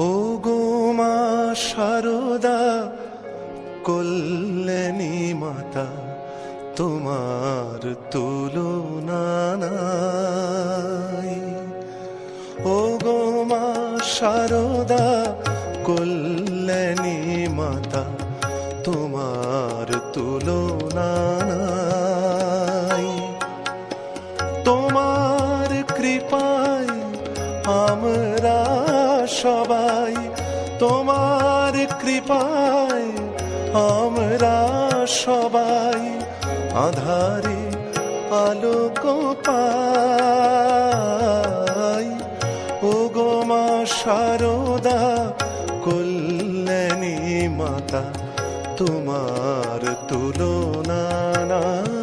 ও গো মা শারদা কল্যাণী মাতা, তোমার তুলনা নাই। ও গো মা শারদা কল্যাণী মাতা, তোমার তুলনা নাই। তোমার কৃপায় আমরা সবাই, তোমার কৃপায় আমরা সবাই আঁধারে আলোক পাই। ও গো মা শারদা কল্যাণী মাতা, তোমার তুলনা নাই।